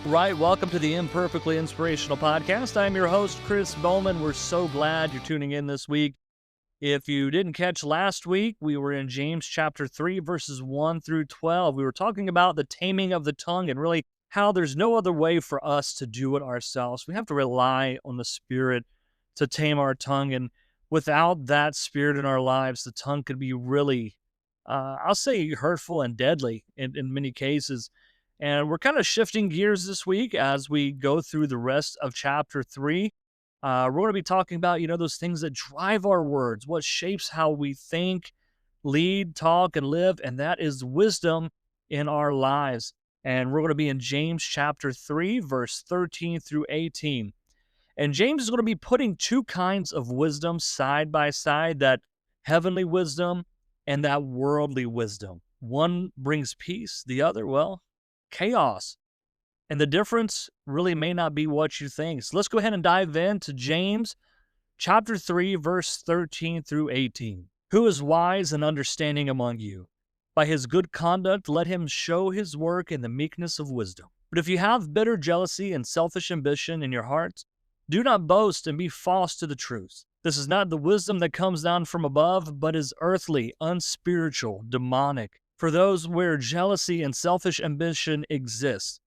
Right, welcome to the Imperfectly Inspirational Podcast. I'm your host, Chris Bowman. We're so glad you're tuning in this week. If you didn't catch last week, we were in James chapter 3, verses 1 through 12. We were talking about the taming of the tongue and really how there's no other way for us to do it ourselves. We have to rely on the Spirit to tame our tongue, and without that Spirit in our lives, the tongue could be really, I'll say, hurtful and deadly in many cases. And we're kind of shifting gears this week as we go through the rest of chapter 3. We're going to be talking about, those things that drive our words, what shapes how we think, lead, talk, and live, and that is wisdom in our lives. And we're going to be in James chapter 3, verse 13 through 18. And James is going to be putting two kinds of wisdom side by side, that heavenly wisdom and that worldly wisdom. One brings peace, the other, well, chaos. And the difference really may not be what you think. So let's go ahead and dive into James chapter 3, verse 13 through 18. Who is wise and understanding among you? By his good conduct, let him show his work in the meekness of wisdom. But if you have bitter jealousy and selfish ambition in your hearts, do not boast and be false to the truth. This is not the wisdom that comes down from above, but is earthly, unspiritual, demonic. For those where jealousy and selfish ambition exist,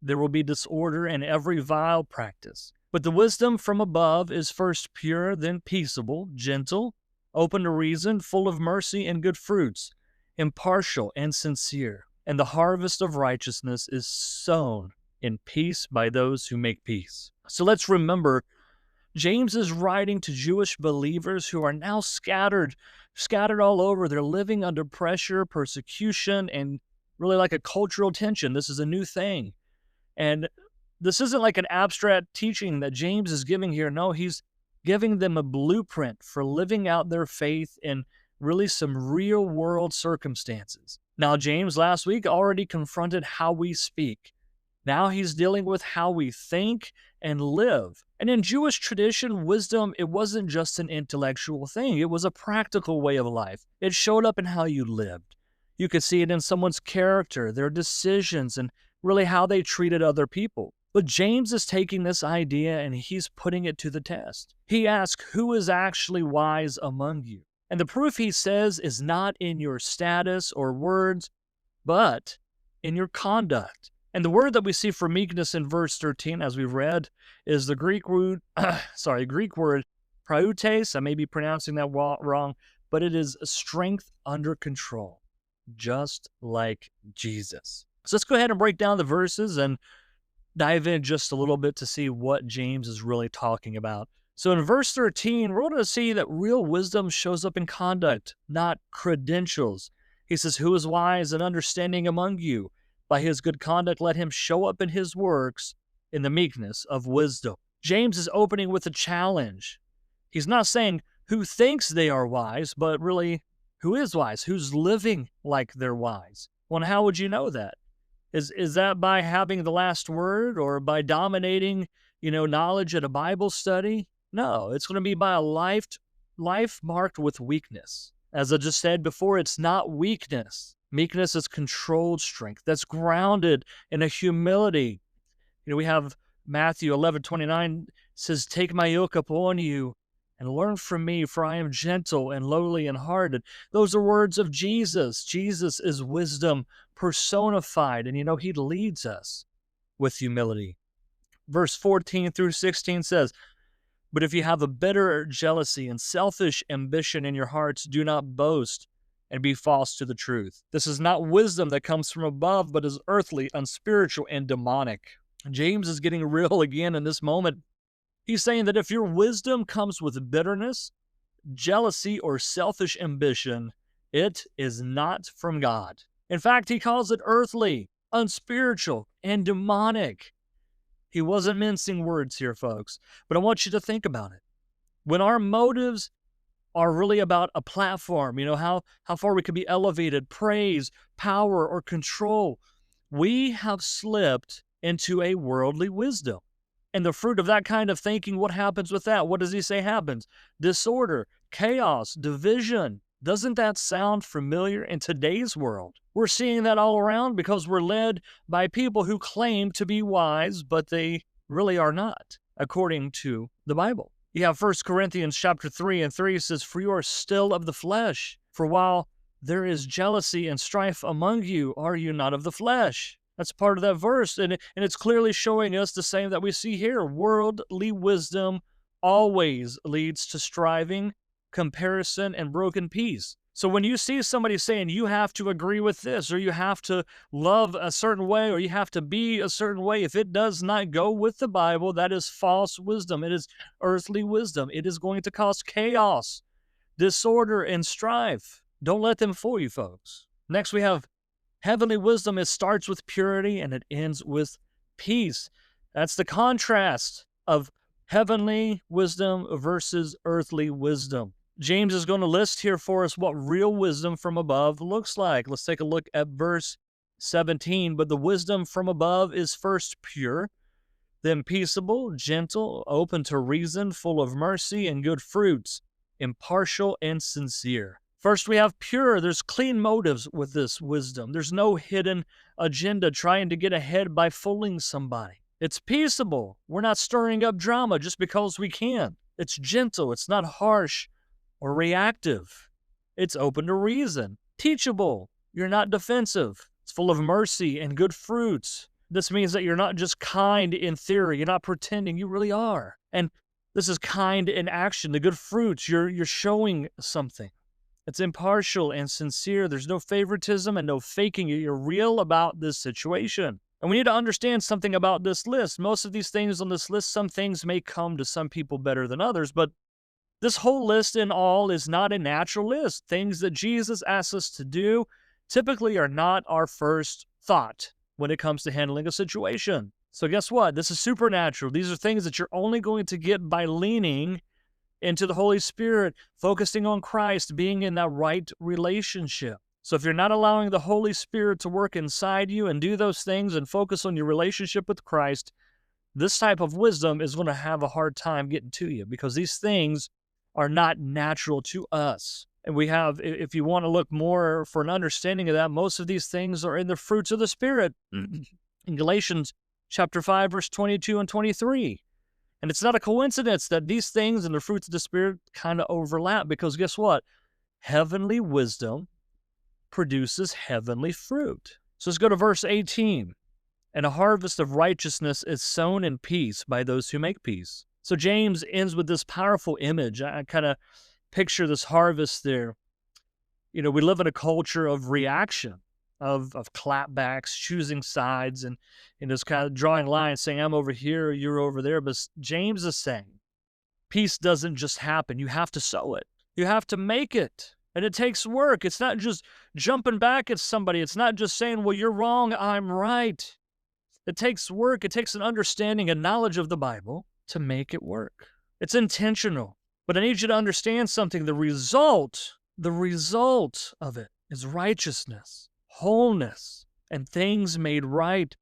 there will be disorder and every vile practice. But the wisdom from above is first pure, then peaceable, gentle, open to reason, full of mercy and good fruits, impartial and sincere. And the harvest of righteousness is sown in peace by those who make peace. So let's remember, James is writing to Jewish believers who are now scattered all over. They're living under pressure, persecution, and really like a cultural tension. This is a new thing. And this isn't like an abstract teaching that James is giving here. No, he's giving them a blueprint for living out their faith in really some real world circumstances. Now, James last week already confronted how we speak. Now he's dealing with how we think and live. And in Jewish tradition, wisdom, it wasn't just an intellectual thing. It was a practical way of life. It showed up in how you lived. You could see it in someone's character, their decisions, and really how they treated other people. But James is taking this idea and he's putting it to the test. He asks, who is actually wise among you? And the proof, he says, is not in your status or words, but in your conduct. And the word that we see for meekness in verse 13, as we've read, is the Greek word, prautes. I may be pronouncing that wrong, but it is strength under control, just like Jesus. So let's go ahead and break down the verses and dive in just a little bit to see what James is really talking about. So in verse 13, we're going to see that real wisdom shows up in conduct, not credentials. He says, who is wise and understanding among you? By his good conduct, let him show up in his works in the meekness of wisdom. James is opening with a challenge. He's not saying who thinks they are wise, but really who is wise, who's living like they're wise. Well, and how would you know that? Is that by having the last word or by dominating, knowledge at a Bible study? No, it's going to be by a life marked with weakness. As I just said before, it's not weakness. Meekness is controlled strength that's grounded in a humility. We have Matthew 11:29 says, take my yoke upon you and learn from me, for I am gentle and lowly in heart. And those are words of Jesus. Jesus is wisdom personified, and he leads us with humility. Verse 14 through 16 says, but if you have a bitter jealousy and selfish ambition in your hearts, do not boast and be false to the truth. This is not wisdom that comes from above, but is earthly, unspiritual, and demonic. James is getting real again in this moment. He's saying that if your wisdom comes with bitterness, jealousy, or selfish ambition, it is not from God. In fact, he calls it earthly, unspiritual, and demonic. He wasn't mincing words here, folks, but I want you to think about it. When our motives are really about a platform, how far we can be elevated, praise, power, or control, we have slipped into a worldly wisdom. And the fruit of that kind of thinking, what happens with that? What does he say happens? Disorder, chaos, division, Doesn't that sound familiar in today's world? We're seeing that all around because we're led by people who claim to be wise, but they really are not, according to the Bible. You have 1 Corinthians chapter 3:3 says, "For you are still of the flesh. For while there is jealousy and strife among you, are you not of the flesh?" That's part of that verse, and it's clearly showing us the same that we see here. Worldly wisdom always leads to striving, comparison, and broken peace. So when you see somebody saying you have to agree with this, or you have to love a certain way, or you have to be a certain way, if it does not go with the Bible, that is false wisdom. It is earthly wisdom. It is going to cause chaos, disorder, and strife. Don't let them fool you, folks. Next, we have heavenly wisdom. It starts with purity and it ends with peace. That's the contrast of heavenly wisdom versus earthly wisdom. James is going to list here for us what real wisdom from above looks like. Let's take a look at verse 17. "But the wisdom from above is first pure, then peaceable, gentle, open to reason, full of mercy and good fruits, impartial and sincere." First, we have pure. There's clean motives with this wisdom. There's no hidden agenda trying to get ahead by fooling somebody. It's peaceable. We're not stirring up drama just because we can. It's gentle. It's not harsh or reactive. It's open to reason. Teachable. You're not defensive. It's full of mercy and good fruits. This means that you're not just kind in theory. You're not pretending. You really are. And this is kind in action. The good fruits, you're showing something. It's impartial and sincere. There's no favoritism and no faking it. You're real about this situation. And we need to understand something about this list. Most of these things on this list, some things may come to some people better than others, but this whole list in all is not a natural list. Things that Jesus asks us to do typically are not our first thought when it comes to handling a situation. So guess what? This is supernatural. These are things that you're only going to get by leaning into the Holy Spirit, focusing on Christ, being in that right relationship. So if you're not allowing the Holy Spirit to work inside you and do those things and focus on your relationship with Christ, this type of wisdom is going to have a hard time getting to you because these things are not natural to us. And we have, if you want to look more for an understanding of that, most of these things are in the fruits of the Spirit. In Galatians chapter 5, verse 22 and 23. And it's not a coincidence that these things and the fruits of the Spirit kind of overlap because guess what? Heavenly wisdom produces heavenly fruit. So let's go to verse 18. "And a harvest of righteousness is sown in peace by those who make peace." So James ends with this powerful image. I kind of picture this harvest there. You know, we live in a culture of reaction, of clapbacks, choosing sides, and just kind of drawing lines, saying, I'm over here, you're over there. But James is saying, peace doesn't just happen. You have to sow it. You have to make it. And it takes work. It's not just jumping back at somebody. It's not just saying, well, you're wrong, I'm right. It takes work. It takes an understanding and knowledge of the Bible to make it work. It's intentional. But I need you to understand something. The result of it is righteousness, wholeness, and things made right.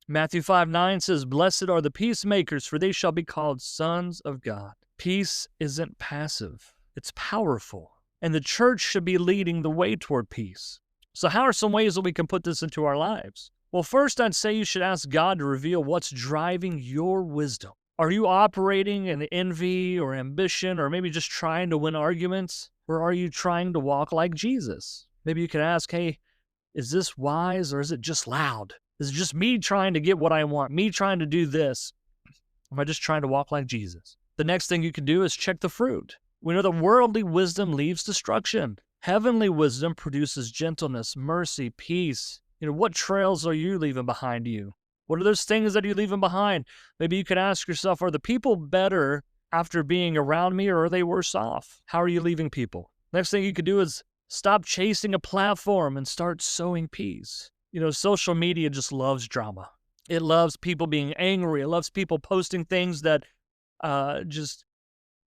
Matthew 5:9 says, "Blessed are the peacemakers, for they shall be called sons of God." Peace isn't passive. It's powerful. And the church should be leading the way toward peace. So how are some ways that we can put this into our lives? Well, first, I'd say you should ask God to reveal what's driving your wisdom. Are you operating in envy or ambition or maybe just trying to win arguments? Or are you trying to walk like Jesus? Maybe you could ask, hey, is this wise or is it just loud? Is it just me trying to get what I want, me trying to do this? Or am I just trying to walk like Jesus? The next thing you can do is check the fruit. We know that worldly wisdom leaves destruction. Heavenly wisdom produces gentleness, mercy, peace. What trails are you leaving behind you? What are those things that you're leaving behind? Maybe you could ask yourself, are the people better after being around me or are they worse off? How are you leaving people? Next thing you could do is stop chasing a platform and start sowing peace. Social media just loves drama. It loves people being angry. It loves people posting things that just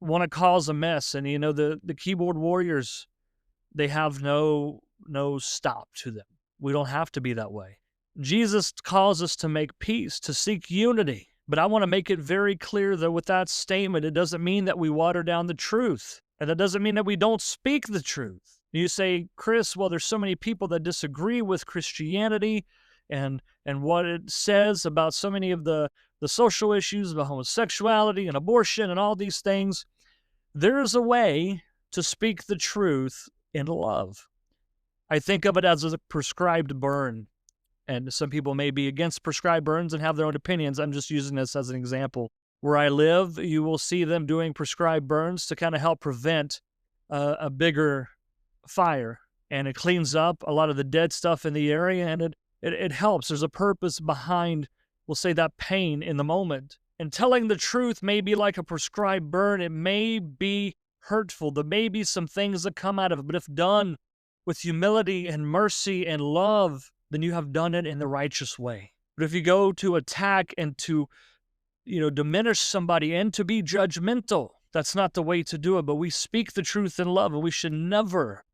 want to cause a mess. And, the keyboard warriors, they have no stop to them. We don't have to be that way. Jesus calls us to make peace, to seek unity. But I want to make it very clear that with that statement, it doesn't mean that we water down the truth. And that doesn't mean that we don't speak the truth. You say, Chris, well, there's so many people that disagree with Christianity and what it says about so many of the social issues about homosexuality and abortion and all these things. There is a way to speak the truth in love. I think of it as a prescribed burn. And some people may be against prescribed burns and have their own opinions. I'm just using this as an example. Where I live, you will see them doing prescribed burns to kind of help prevent a bigger fire. And it cleans up a lot of the dead stuff in the area, and it helps. There's a purpose behind, we'll say, that pain in the moment. And telling the truth may be like a prescribed burn. It may be hurtful. There may be some things that come out of it. But if done with humility and mercy and love, then you have done it in the righteous way. But if you go to attack and to, diminish somebody and to be judgmental, that's not the way to do it. But we speak the truth in love, and we should never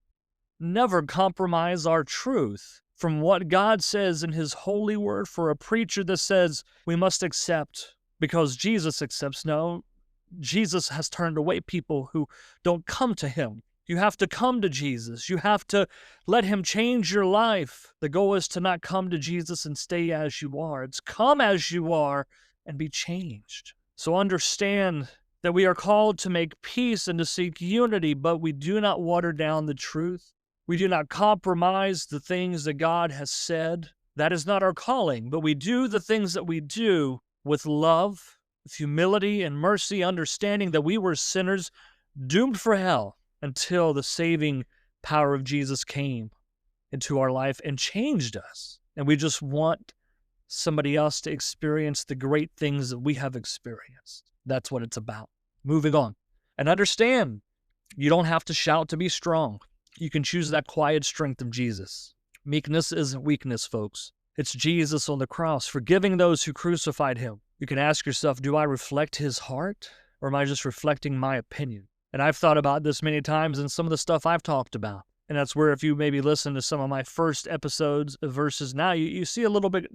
compromise our truth from what God says in his holy word. For a preacher that says we must accept because Jesus accepts, no, Jesus has turned away people who don't come to him. You have to come to Jesus. You have to let him change your life. The goal is to not come to Jesus and stay as you are. It's come as you are and be changed. So understand that we are called to make peace and to seek unity, but we do not water down the truth. We do not compromise the things that God has said. That is not our calling, but we do the things that we do with love, with humility and mercy, understanding that we were sinners doomed for hell until the saving power of Jesus came into our life and changed us. And we just want somebody else to experience the great things that we have experienced. That's what it's about. Moving on. And understand, you don't have to shout to be strong. You can choose that quiet strength of Jesus. Meekness isn't weakness, folks. It's Jesus on the cross, forgiving those who crucified him. You can ask yourself, do I reflect his heart, or am I just reflecting my opinion? And I've thought about this many times in some of the stuff I've talked about. And that's where, if you maybe listen to some of my first episodes versus now, you see a little bit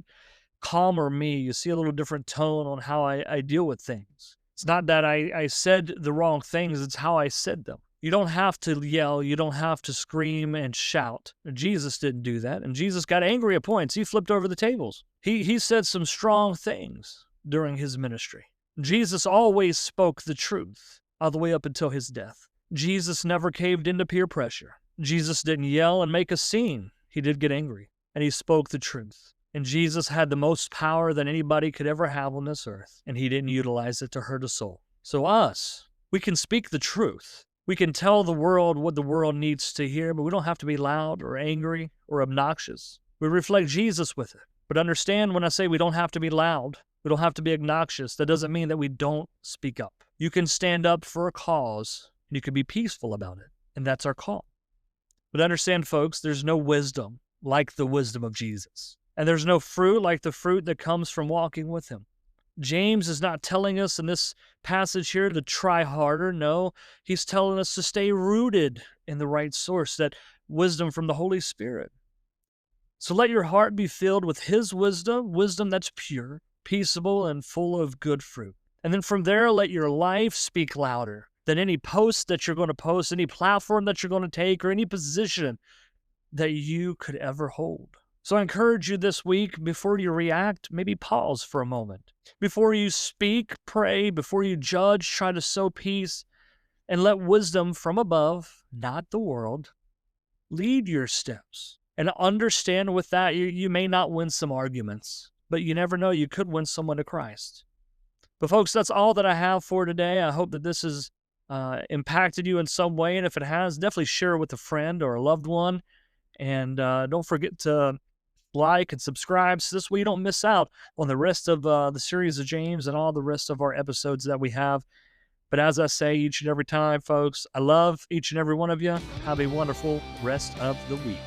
calmer me. You see a little different tone on how I deal with things. It's not that I said the wrong things, it's how I said them. You don't have to yell. You don't have to scream and shout. Jesus didn't do that. And Jesus got angry at points. He flipped over the tables. He said some strong things during his ministry. Jesus always spoke the truth all the way up until his death. Jesus never caved into peer pressure. Jesus didn't yell and make a scene. He did get angry, and he spoke the truth. And Jesus had the most power that anybody could ever have on this earth, and he didn't utilize it to hurt a soul. So we can speak the truth. We can tell the world what the world needs to hear, but we don't have to be loud or angry or obnoxious. We reflect Jesus with it. But understand, when I say we don't have to be loud, we don't have to be obnoxious, that doesn't mean that we don't speak up. You can stand up for a cause, and you can be peaceful about it, and that's our call. But understand, folks, there's no wisdom like the wisdom of Jesus. And there's no fruit like the fruit that comes from walking with him. James is not telling us in this passage here to try harder. No, he's telling us to stay rooted in the right source, that wisdom from the Holy Spirit. So let your heart be filled with his wisdom that's pure, peaceable, and full of good fruit. And then from there, let your life speak louder than any post that you're going to post, any platform that you're going to take, or any position that you could ever hold. So I encourage you this week, before you react, maybe pause for a moment. Before you speak, pray. Before you judge, try to sow peace. And let wisdom from above, not the world, lead your steps. And understand with that, you may not win some arguments, but you never know, you could win someone to Christ. But folks, that's all that I have for today. I hope that this has impacted you in some way. And if it has, definitely share it with a friend or a loved one. And don't forget to like and subscribe, so this way you don't miss out on the rest of the series of James and all the rest of our episodes that we have. But as I say each and every time, folks, I love each and every one of you. Have a wonderful rest of the week.